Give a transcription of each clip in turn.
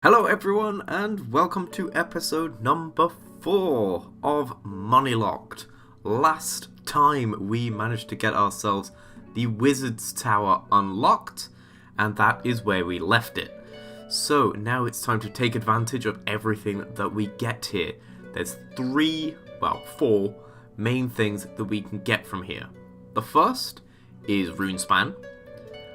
Hello everyone and welcome to episode number 4 of MoneyLocked. Last time we managed to get ourselves the Wizard's Tower unlocked, and that is where we left it. So now it's time to take advantage of everything that we get here. There's 4 main things that we can get from here. The first is Runespan.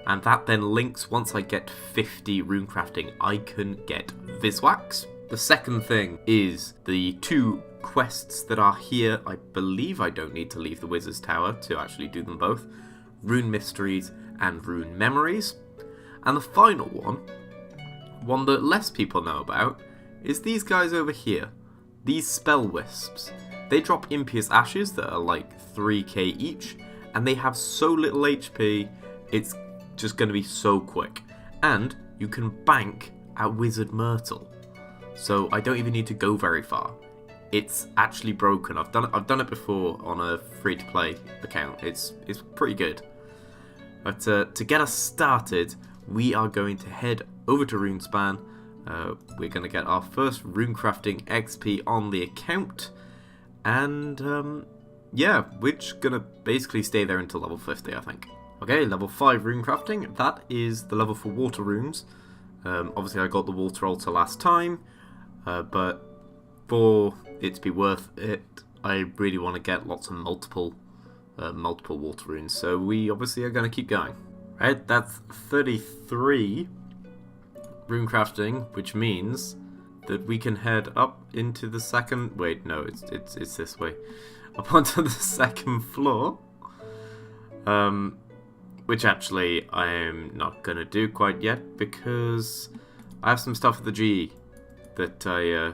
And that then links, once I get 50 runecrafting, I can get Viswax. The second thing is the 2 quests that are here. I believe I don't need to leave the Wizard's Tower to actually do them both. Rune Mysteries and Rune Memories. And the final one that less people know about, is these guys over here. These Spell Wisps. They drop Impious Ashes that are like 3k each, and they have so little HP, it's just going to be so quick. And you can bank at Wizard Myrtle, so I don't even need to go very far. It's actually broken. I've done it before on a free-to-play account. It's pretty good. But to get us started, we are going to head over to Runespan. We're going to get our first runecrafting XP on the account, and yeah, we're just going to basically stay there until level 50, I think. Okay, level 5 runecrafting, that is the level for water runes. Obviously I got the water altar last time, but for it to be worth it, I really want to get lots of multiple water runes, so we obviously are going to keep going. Right, that's 33 runecrafting, which means that we can head up into the second, wait, no, it's this way, up onto the second floor. Which actually I am not going to do quite yet, because I have some stuff at the G that I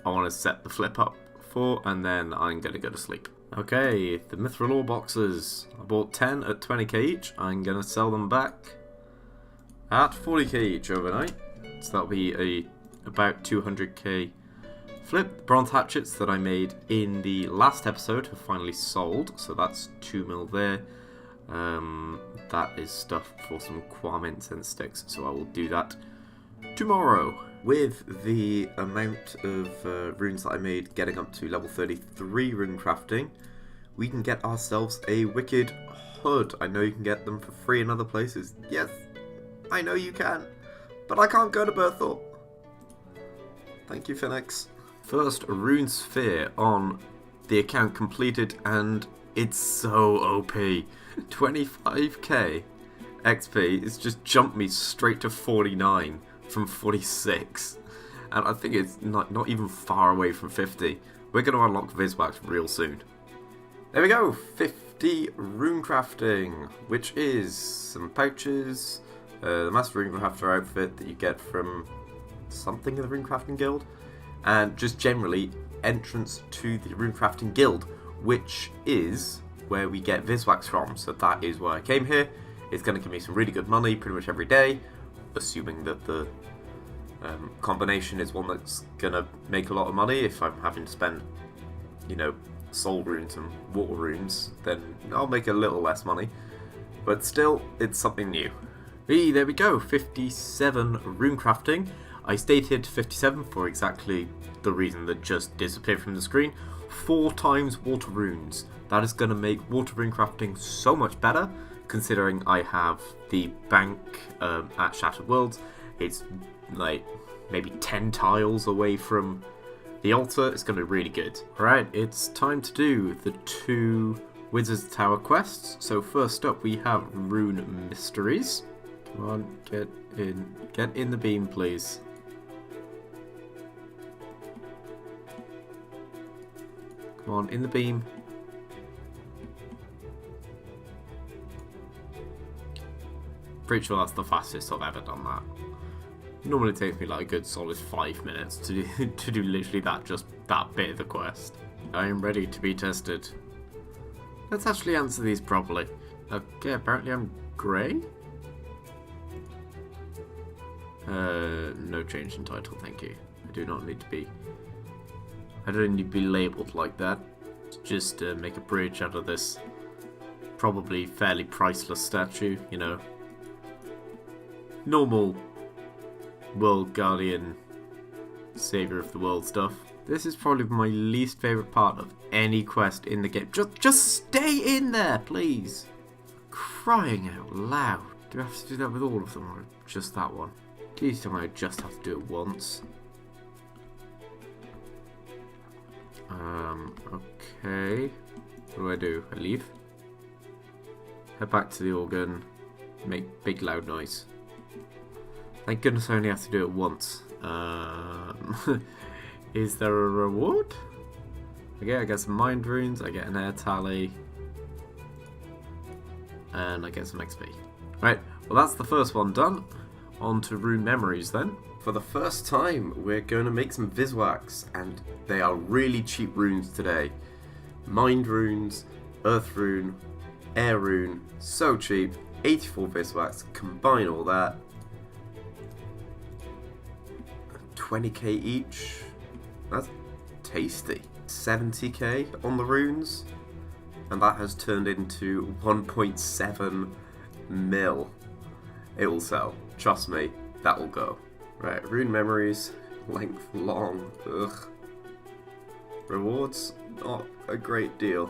want to set the flip up for, and then I'm going to go to sleep. Okay, the Mithril Ore boxes. I bought 10 at 20k each. I'm going to sell them back at 40k each overnight. So that'll be about 200k flip. The bronze hatchets that I made in the last episode have finally sold, so that's 2 mil there. That is stuff for some Quam incense sticks, so I will do that tomorrow. With the amount of runes that I made getting up to level 33 runecrafting, we can get ourselves a wicked hood. I know you can get them for free in other places. Yes, I know you can, but I can't go to Berthorpe. Thank you, Phoenix. First rune sphere on the account completed, and it's so OP. 25k XP, it's just jumped me straight to 49 from 46, and I think it's not even far away from 50. We're going to unlock Viswax real soon. There we go, 50 runecrafting, which is some pouches, the Master Runecrafter outfit that you get from something in the Runecrafting Guild, and just generally entrance to the Runecrafting Guild, which is where we get Viswax from. So that is why I came here. It's going to give me some really good money pretty much every day, assuming that the combination is one that's going to make a lot of money. If I'm having to spend, soul runes and water runes, then I'll make a little less money, but still, it's something new. Hey, there we go, 57 runecrafting. I stated 57 for exactly the reason that just disappeared from the screen. 4 times water runes. That is going to make water runecrafting so much better, considering I have the bank at Shattered Worlds. It's like maybe 10 tiles away from the altar. It's going to be really good. Alright, it's time to do the 2 Wizard's Tower quests. So first up we have Rune Mysteries. Come on, get in the beam, please. Come on, in the beam. Pretty sure that's the fastest I've ever done that. Normally it takes me like a good solid 5 minutes to do literally that bit of the quest. I am ready to be tested. Let's actually answer these properly. Okay, apparently I'm grey? No change in title, thank you. I don't need to be labelled like that. Just make a bridge out of this probably fairly priceless statue, normal World Guardian Savior of the World stuff. This is probably my least favourite part of any quest in the game. Just stay in there, please. Crying out loud. Do I have to do that with all of them or just that one? Please tell me I just have to do it once. Okay. What do? I leave? Head back to the organ. Make big loud noise. Thank goodness I only have to do it once. Is there a reward? Okay, I get some mind runes, I get an air tally, and I get some XP. Right, well that's the first one done. On to rune memories then. For the first time, we're going to make some Viswax, and they are really cheap runes today. Mind runes, earth rune, air rune, so cheap. 84 Viswax, combine all that. 20k each. That's tasty. 70k on the runes, and that has turned into 1.7 mil. It will sell. Trust me, that will go. Right, rune memories, length long. Ugh. Rewards, not a great deal.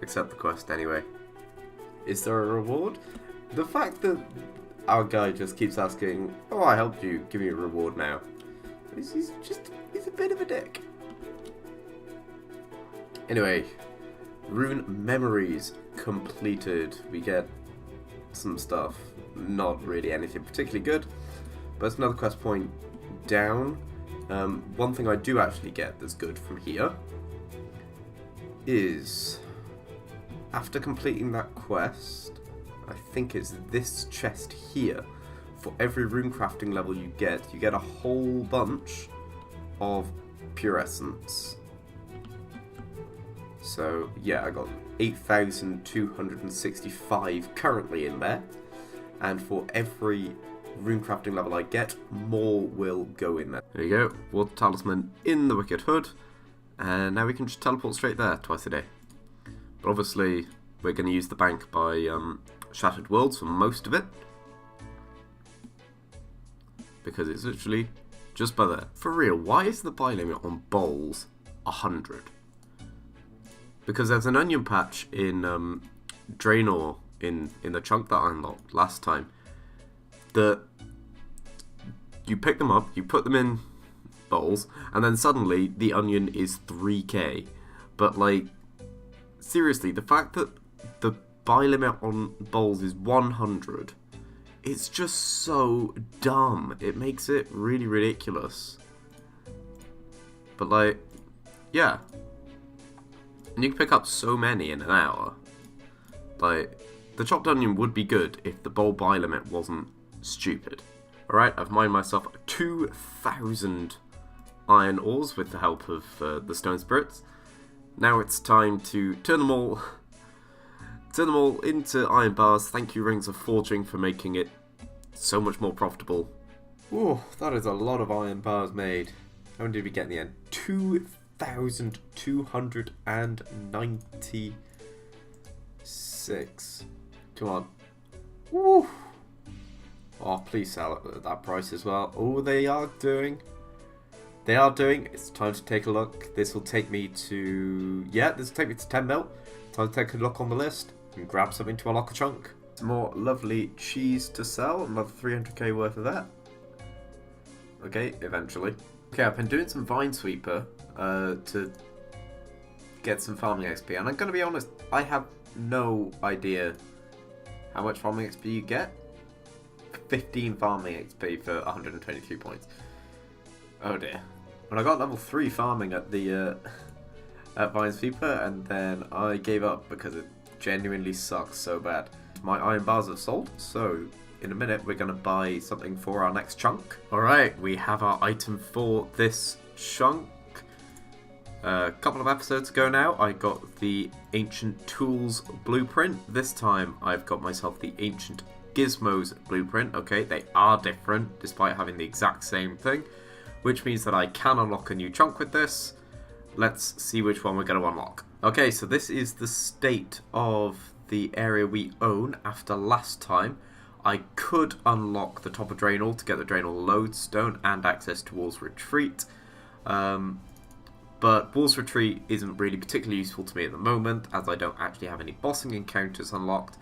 Except the quest anyway. Is there a reward? The fact that our guy just keeps asking, oh, I helped you, give me a reward now. He's a bit of a dick. Anyway, rune memories completed. We get some stuff. Not really anything particularly good, but it's another quest point down. One thing I do actually get that's good from here is, after completing that quest, I think it's this chest here. For every runecrafting level you get a whole bunch of pure essence. So yeah, I got 8,265 currently in there, and for every runecrafting level I get, more will go in there. There you go, water talisman in the wicked hood, and now we can just teleport straight there twice a day. But obviously we're going to use the bank by Shattered Worlds for most of it, because it's literally just by there. For real, why is the buy limit on bowls 100? Because there's an onion patch in Draenor, in the chunk that I unlocked last time, that you pick them up, you put them in bowls, and then suddenly the onion is 3k. But like, seriously, the fact that the buy limit on bowls is 100, it's just so dumb. It makes it really ridiculous. But like, yeah. And you can pick up so many in an hour. Like, the chopped onion would be good if the bowl buy limit wasn't stupid. Alright, I've mined myself 2,000 iron ores with the help of the stone spirits. Now it's time to turn them all into iron bars. Thank you, Rings of Forging, for making it so much more profitable. Ooh, that is a lot of iron bars made. How many did we get in the end? 2,296. Come on. Woo! Oh, please sell it at that price as well. Oh, they are doing. It's time to take a look. This will take me to... Yeah, this will take me to 10 mil. Time to take a look on the list and grab something to unlock a chunk. Some more lovely cheese to sell. Another 300k worth of that. Okay, eventually. Okay, I've been doing some Vine Sweeper to get some farming XP. And I'm going to be honest, I have no idea how much farming XP you get. 15 farming XP for 122 points. Oh dear. When I got level 3 farming at the at Vine Sweeper, and then I gave up because it genuinely sucks so bad. My iron bars have sold, so in a minute we're going to buy something for our next chunk. Alright, we have our item for this chunk. A couple of episodes ago now, I got the Ancient Tools blueprint. This time I've got myself the Ancient Gizmos blueprint. Okay, they are different despite having the exact same thing, which means that I can unlock a new chunk with this. Let's see which one we're going to unlock. Okay, so this is the state of the area we own after last time. I could unlock the top of Draenor to get the Draenor Lodestone and access to Wall's Retreat. But Wall's Retreat isn't really particularly useful to me at the moment, as I don't actually have any bossing encounters unlocked,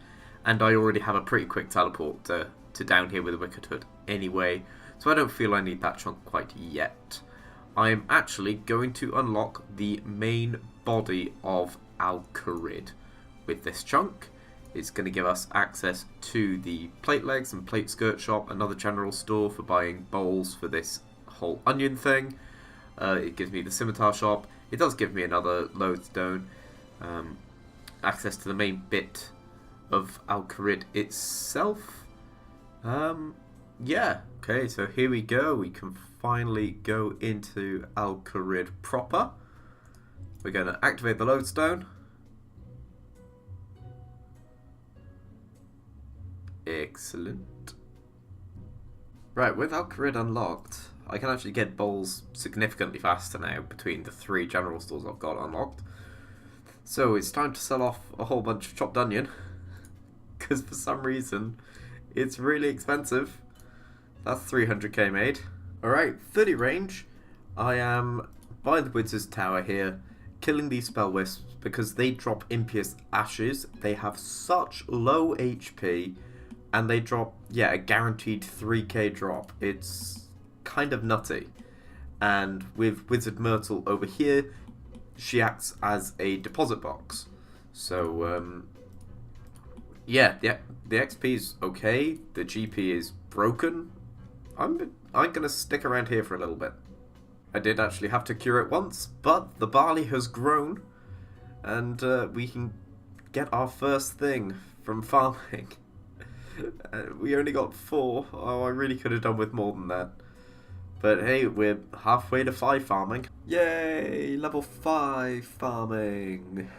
and I already have a pretty quick teleport to down here with the Wicked Hood anyway, so I don't feel I need that chunk quite yet. I am actually going to unlock the main body of Kharid with this chunk. It's going to give us access to the plate legs and plate skirt shop, another general store for buying bowls for this whole onion thing. It gives me the scimitar shop. It does give me another lodestone. Access to the main bit of Kharid itself. Yeah, okay, so here we go. We can finally go into Kharid proper. We're going to activate the lodestone. Excellent. Right, with Kharid unlocked, I can actually get bowls significantly faster now between the 3 general stores I've got unlocked. So it's time to sell off a whole bunch of chopped onion, because for some reason it's really expensive. That's 300k made. Alright, 30 range. I am by the Wizard's Tower here, killing these spell wisps because they drop impious ashes. They have such low HP, and they drop, yeah, a guaranteed 3k drop. It's kind of nutty. And with Wizard Myrtle over here, she acts as a deposit box. So, yeah, the XP is okay. The GP is broken. I'm gonna stick around here for a little bit. I did actually have to cure it once, but the barley has grown, and we can get our first thing from farming. We only got 4. Oh, I really could have done with more than that. But hey, we're halfway to 5 farming. Yay! Level 5 farming.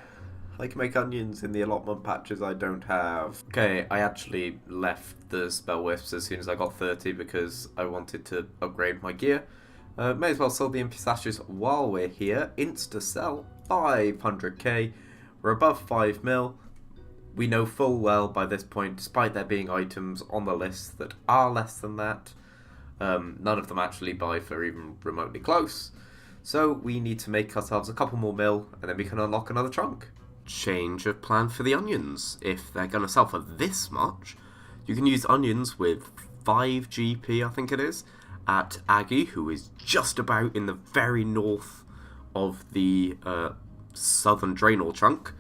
I can make onions in the allotment patches I don't have. Okay, I actually left the spell wisps as soon as I got 30 because I wanted to upgrade my gear. May as well sell the impious ashes while we're here. Insta sell 500k. We're above 5 mil. We know full well by this point, despite there being items on the list that are less than that, none of them actually buy for even remotely close. So we need to make ourselves a couple more mil, and then we can unlock another trunk. Change of plan for the onions. If they're going to sell for this much, you can use onions with 5 GP, I think it is, at Aggie, who is just about in the very north of the southern Draenor chunk.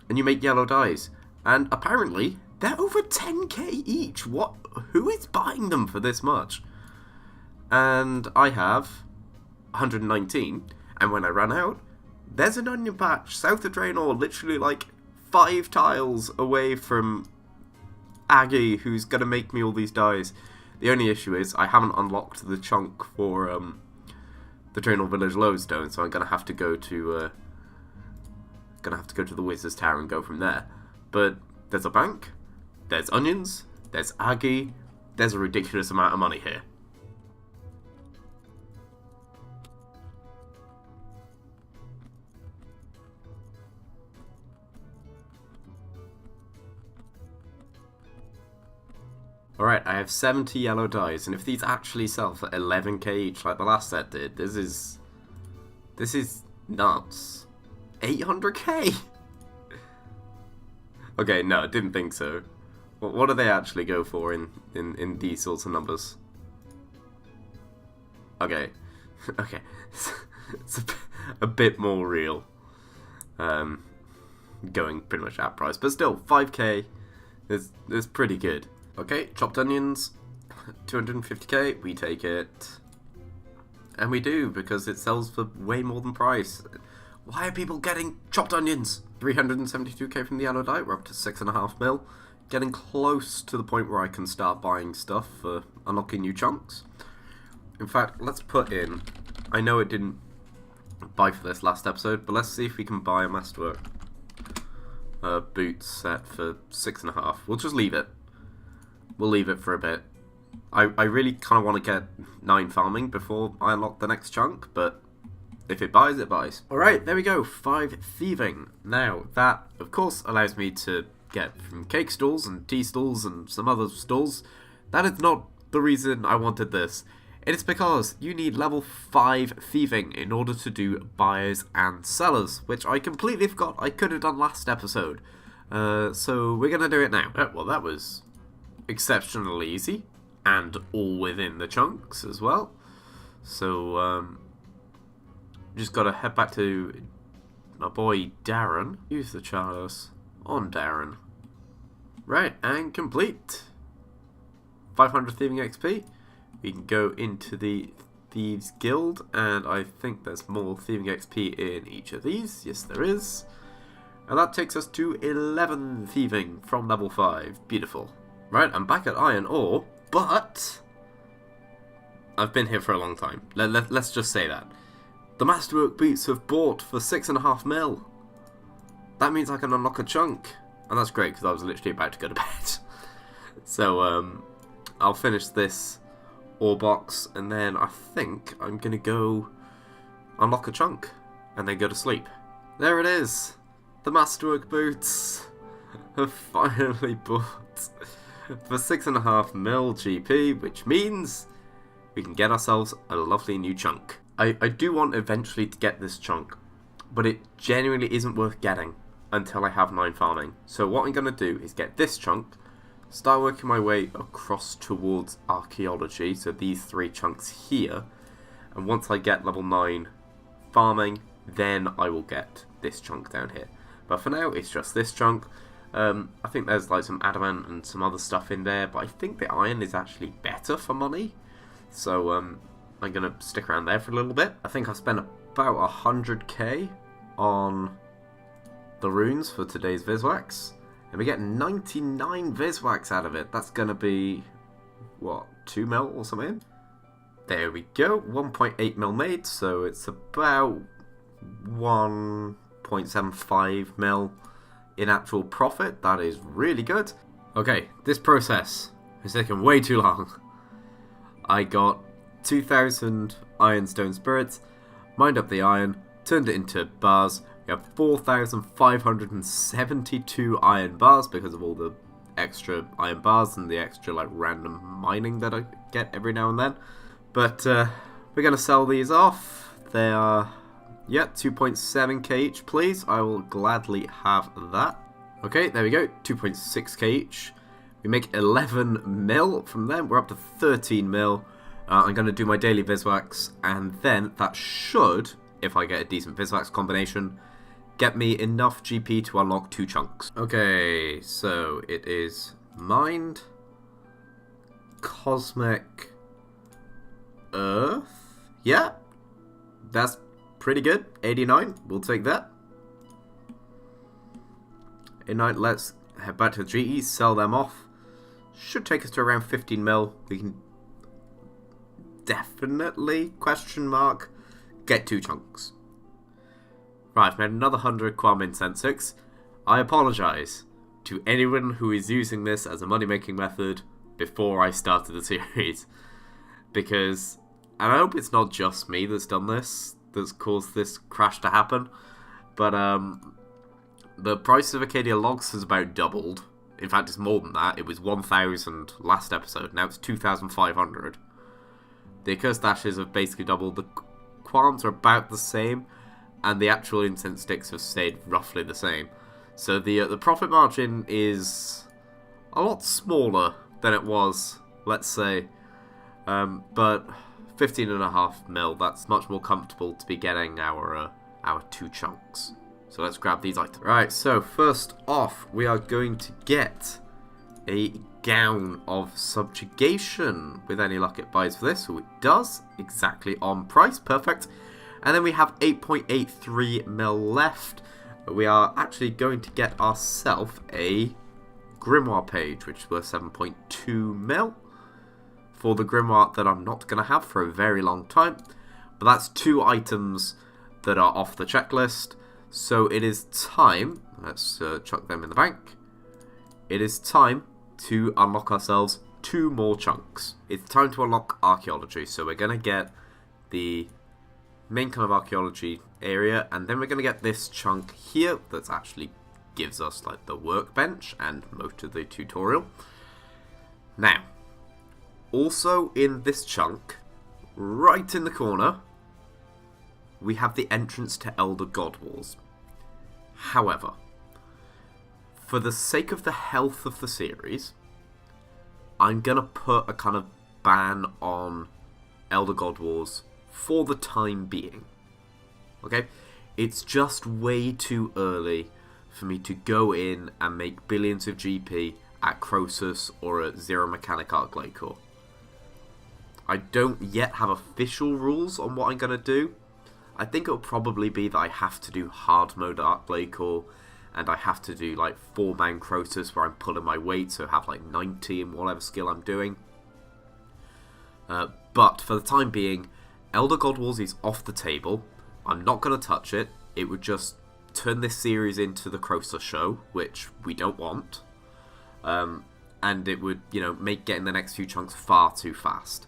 And you make yellow dyes. And apparently, they're over 10k each. What? Who is buying them for this much? And I have 119. And when I run out, there's an onion patch south of Draenor, literally like 5 tiles away from Aggie, who's going to make me all these dyes. The only issue is I haven't unlocked the chunk for the Draenor Village Lodestone, so I'm going to have to go to the Wizard's Tower and go from there. But there's a bank, there's onions, there's Aggie, there's a ridiculous amount of money here. Alright, I have 70 yellow dyes, and if these actually sell for 11k each like the last set did, this is nuts. 800k? Okay, no, I didn't think so. What do they actually go for in these sorts of numbers? Okay, okay, it's a bit more real. Going pretty much at price, but still, 5k is pretty good. Okay, chopped onions, 250k, we take it. And we do, because it sells for way more than price. Why are people getting chopped onions? 372k from the yellow dye, we're up to 6.5 mil. Getting close to the point where I can start buying stuff for unlocking new chunks. In fact, let's put in, I know it didn't buy for this last episode, but let's see if we can buy a masterwork boots set for 6.5. We'll just leave it. We'll leave it for a bit. I really kind of want to get 9 farming before I unlock the next chunk, but if it buys, it buys. Alright, there we go, 5 thieving. Now, that, of course, allows me to get from cake stalls and tea stalls and some other stalls. That is not the reason I wanted this. It is because you need level 5 thieving in order to do buyers and sellers, which I completely forgot I could have done last episode. So we're going to do it now. Well, that was exceptionally easy, and all within the chunks as well. So, just got to head back to my boy Darren. Use the chalice on Darren. Right, and complete. 500 thieving XP. We can go into the Thieves Guild, and I think there's more thieving XP in each of these. Yes, there is. And that takes us to 11 thieving from level 5. Beautiful. Right, I'm back at iron ore, but I've been here for a long time. Let's just say that. The Masterwork boots have bought for 6.5 mil. That means I can unlock a chunk. And that's great, because I was literally about to go to bed. So, I'll finish this ore box, and then I think I'm going to go unlock a chunk, and then go to sleep. There it is! The Masterwork boots have finally bought for 6.5 mil GP, which means we can get ourselves a lovely new chunk. I do want eventually to get this chunk, but it genuinely isn't worth getting until I have 9 farming. So what I'm going to do is get this chunk, start working my way across towards Archaeology, so these 3 chunks here, and once I get level 9 farming, then I will get this chunk down here. But for now, it's just this chunk. I think there's like some adamant and some other stuff in there, but I think the iron is actually better for money. So I'm going to stick around there for a little bit. I think I've spent about 100k on the runes for today's Viswax. And we get 99 Viswax out of it. That's going to be, what, 2 mil or something? There we go. 1.8 mil made, so it's about 1.75 mil in actual profit. That is really good. Okay, this process has taken way too long. I got 2,000 ironstone spirits, mined up the iron, turned it into bars. We have 4,572 iron bars because of all the extra iron bars and the extra like random mining that I get every now and then. But we're going to sell these off. They are, yeah, 2.7k each, please. I will gladly have that. Okay, there we go, 2.6k each. We make 11 mil from them. We're up to 13 mil. I'm going to do my daily Viswax, and then that should, if I get a decent Viswax combination, get me enough GP to unlock 2 chunks. Okay, so it is mined, cosmic earth. Yeah, that's pretty good. 89, we'll take that. 89, let's head back to the GE, sell them off. Should take us to around 15 mil. We can definitely, question mark, get 2 chunks. Right, I've made another 100 Quam Incense. I apologise to anyone who is using this as a money-making method before I started the series. Because, and I hope it's not just me that's done this, that's caused this crash to happen, but the price of Acacia logs has about doubled. In fact, it's more than that. It was 1,000 last episode, now it's 2,500. The accursed ashes have basically doubled. The qualms are about the same, and the actual incense sticks have stayed roughly the same. So the profit margin is a lot smaller than it was, let's say. But 15.5 mil, that's much more comfortable to be getting our 2 chunks. So let's grab these items. Right, so first off, we are going to get a gown of subjugation. With any luck it buys for this, so it does, exactly on price, perfect. And then we have 8.83 mil left. We are actually going to get ourselves a grimoire page, which is worth 7.2 mil for the grimoire that I'm not going to have for a very long time. But that's 2 items that are off the checklist. So it is time, let's chuck them in the bank. It is time to unlock ourselves 2 more chunks. It's time to unlock Archaeology. So we're going to get the main kind of Archaeology area, and then we're going to get this chunk here that's actually gives us like the workbench and most of the tutorial. Now, also in this chunk, right in the corner, we have the entrance to Elder God Wars. However, for the sake of the health of the series, I'm going to put a kind of ban on Elder God Wars for the time being. Okay? It's just way too early for me to go in and make billions of GP at Croesus or at Zero Mechanic Arc Core. I don't yet have official rules on what I'm going to do. I think it'll probably be that I have to do hard mode Arc Core, and I have to do like 4-man Croesus where I'm pulling my weight, so have like 90 in whatever skill I'm doing. But for the time being, Elder God Wars is off the table. I'm not going to touch it. It would just turn this series into the Croesus show, which we don't want. And it would, make getting the next few chunks far too fast.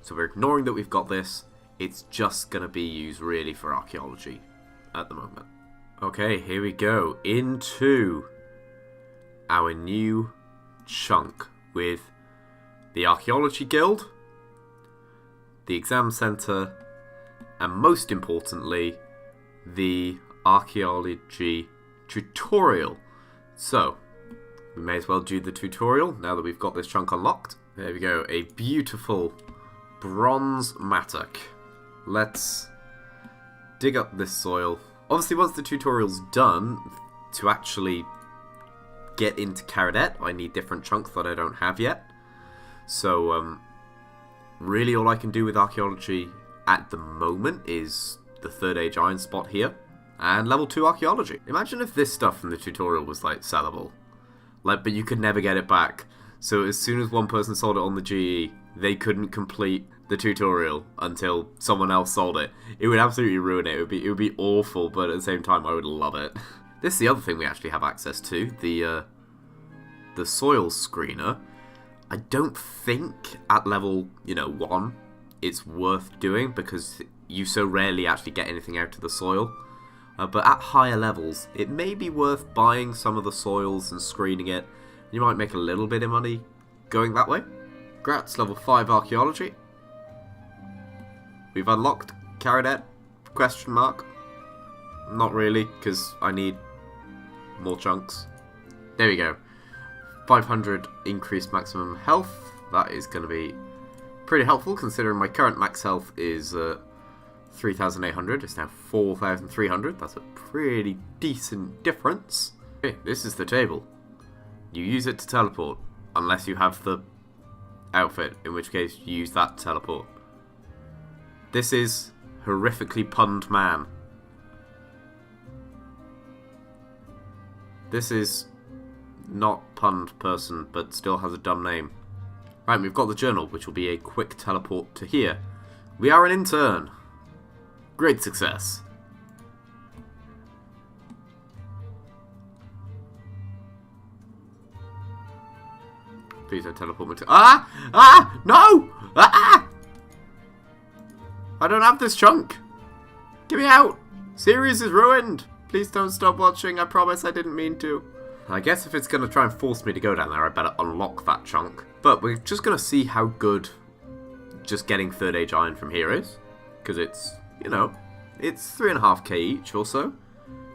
So we're ignoring that we've got this. It's just going to be used really for archaeology at the moment. Okay, here we go. Into our new chunk with the Archaeology Guild, the Exam Centre, and most importantly, the Archaeology tutorial. So, we may as well do the tutorial now that we've got this chunk unlocked. There we go, a beautiful bronze mattock. Let's dig up this soil. Obviously, once the tutorial's done, to actually get into Kharid, I need different chunks that I don't have yet. So, really all I can do with Archaeology at the moment is the 3rd Age Iron spot here, and level 2 Archaeology. Imagine if this stuff from the tutorial was, like, sellable. But you could never get it back. So as soon as one person sold it on the GE, they couldn't complete the tutorial until someone else sold it. It would absolutely ruin it. It would be awful, but at the same time, I would love it. This is the other thing we actually have access to, the soil screener. I don't think at level, 1, it's worth doing because you so rarely actually get anything out of the soil. But at higher levels, it may be worth buying some of the soils and screening it. You might make a little bit of money going that way. Grats, level 5 Archaeology. We've unlocked Kharid, question mark. Not really, because I need more chunks. There we go. 500 increased maximum health. That is going to be pretty helpful, considering my current max health is 3,800. It's now 4,300. That's a pretty decent difference. Okay, this is the table. You use it to teleport, unless you have the outfit, in which case you use that to teleport. This is horrifically punned man. This is not punned person, but still has a dumb name. Right, we've got the journal, which will be a quick teleport to here. We are an intern. Great success. Please don't teleport me to... No! I don't have this chunk. Get me out. Series is ruined. Please don't stop watching. I promise I didn't mean to. I guess if it's going to try and force me to go down there, I better unlock that chunk. But we're just going to see how good just getting 3rd Age Iron from here is. Because it's, it's 3.5k each or so.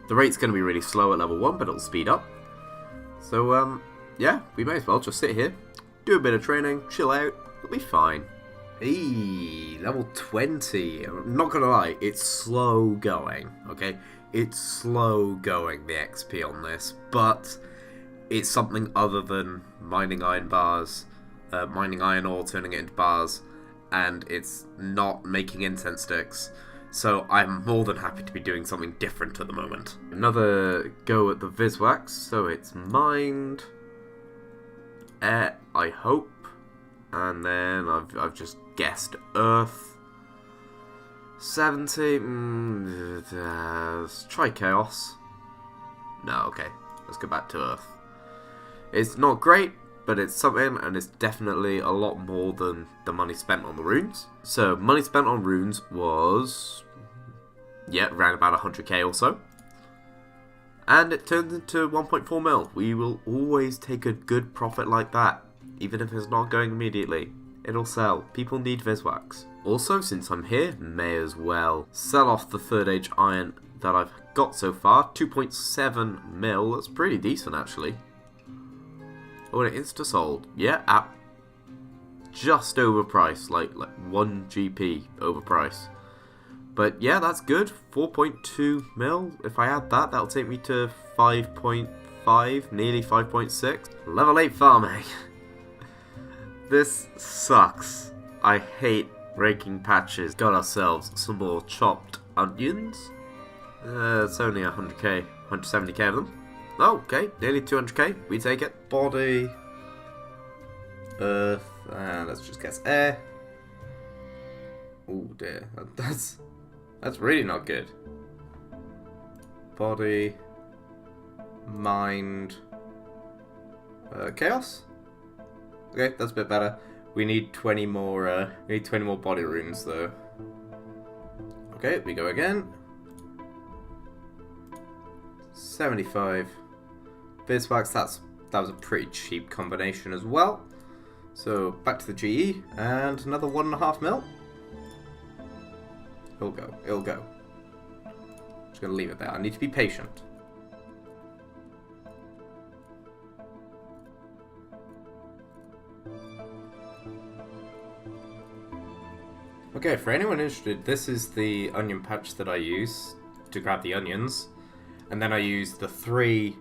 The rate's going to be really slow at level 1, but it'll speed up. So, yeah, we may as well just sit here, do a bit of training, chill out, it'll be fine. Hey, level 20. I'm not going to lie, it's slow going, okay? It's slow going, the XP on this, but it's something other than mining iron bars, mining iron ore, turning it into bars, and it's not making incense sticks. So I'm more than happy to be doing something different at the moment. Another go at the Viswax, so it's mined, I hope, and then I've just guessed Earth. 70, let's try Chaos. No, okay, let's go back to Earth. It's not great, but it's something, and it's definitely a lot more than the money spent on the runes. So, money spent on runes was, yeah, around about 100k or so. And it turns into 1.4 mil. We will always take a good profit like that, even if it's not going immediately. It'll sell. People need Viswax. Also, since I'm here, may as well sell off the third age iron that I've got so far. 2.7 mil. That's pretty decent, actually. Oh, and it insta-sold. Yeah, at just overpriced. Like 1 GP overpriced. But yeah, that's good. 4.2 mil. If I add that, that'll take me to 5.5, nearly 5.6. Level 8 farming. This sucks. I hate raking patches. Got ourselves some more chopped onions. It's only 100k, 170k of them. Oh, okay, nearly 200k. We take it. Body, earth, and let's just guess air. Oh dear, that's really not good. Body, mind, chaos. Okay, that's a bit better. We need 20 more. We need 20 more body runes though. Okay, we go again. 75. Viswax. That was a pretty cheap combination as well. So back to the GE and another 1.5 mil. It'll go. It'll go. Just gonna leave it there. I need to be patient. Okay, for anyone interested, this is the onion patch that I use to grab the onions. And then I use the 3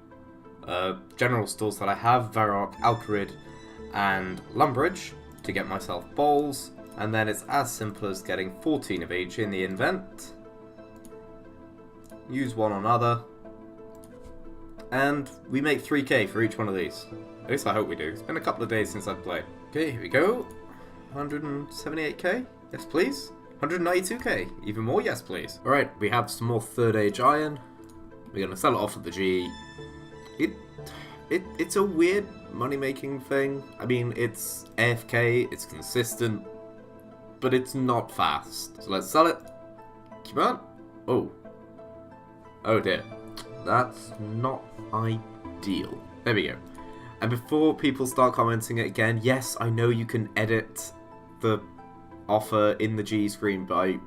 general stores that I have, Varrock, Kharid, and Lumbridge, to get myself bowls. And then it's as simple as getting 14 of each in the invent. Use one on other. And we make 3k for each one of these. At least I hope we do. It's been a couple of days since I've played. Okay, here we go. 178k. Yes, please. 192k. Even more, yes, please. Alright, we have some more third age iron. We're going to sell it off at the G. It's a weird money-making thing. I mean, it's AFK, it's consistent, but it's not fast. So let's sell it. Come on. Oh. Oh dear. That's not ideal. There we go. And before people start commenting it again, yes, I know you can edit the offer in the G screen, but I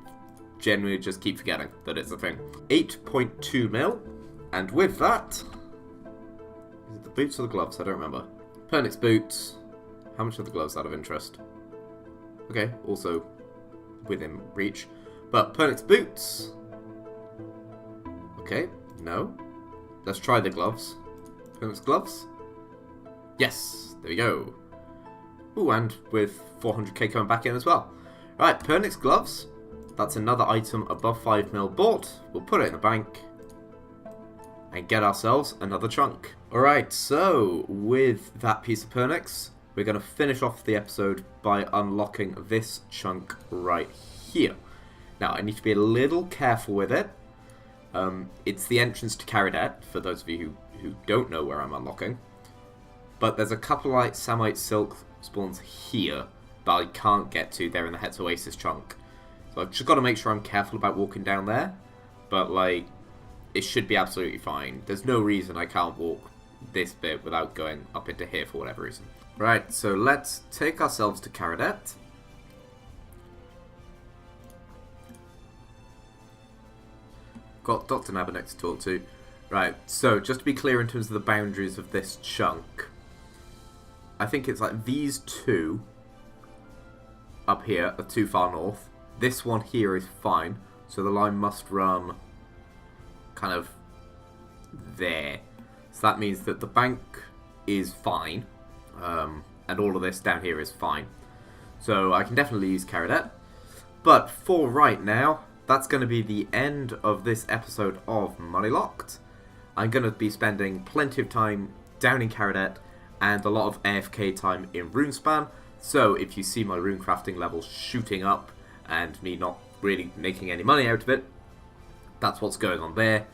genuinely just keep forgetting that it's a thing. 8.2 mil, and with that, is it the boots or the gloves? I don't remember. Pernix boots. How much are the gloves out of interest? Okay, also within reach. But Pernix boots. Okay, no. Let's try the gloves. Pernix gloves. Yes, there we go. Ooh, and with 400k coming back in as well. Right, Pernix gloves. That's another item above 5 mil bought. We'll put it in the bank and get ourselves another chunk. Alright, so with that piece of Pernix, we're going to finish off the episode by unlocking this chunk right here. Now, I need to be a little careful with it. It's the entrance to Kharid, for those of you who don't know where I'm unlocking. But there's a couple like Samite Silk spawns here that I can't get to. They're in the Hetz Oasis chunk. So I've just got to make sure I'm careful about walking down there. But, like, it should be absolutely fine. There's no reason I can't walk this bit without going up into here for whatever reason. Right, so let's take ourselves to Kharid. Got Dr. Naberneck to talk to. Right, so just to be clear in terms of the boundaries of this chunk, I think it's like these two up here are too far north. This one here is fine, so the line must run kind of there. So that means that the bank is fine, and all of this down here is fine. So I can definitely use Kharid. But for right now, that's going to be the end of this episode of MoneyLocked. I'm going to be spending plenty of time down in Kharid and a lot of AFK time in Runespan. So if you see my runecrafting levels shooting up and me not really making any money out of it, that's what's going on there.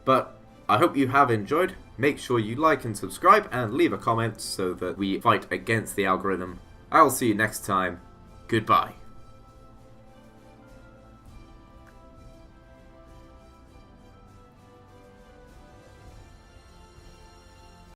But I hope you have enjoyed. Make sure you like and subscribe and leave a comment so that we fight against the algorithm. I'll see you next time. Goodbye.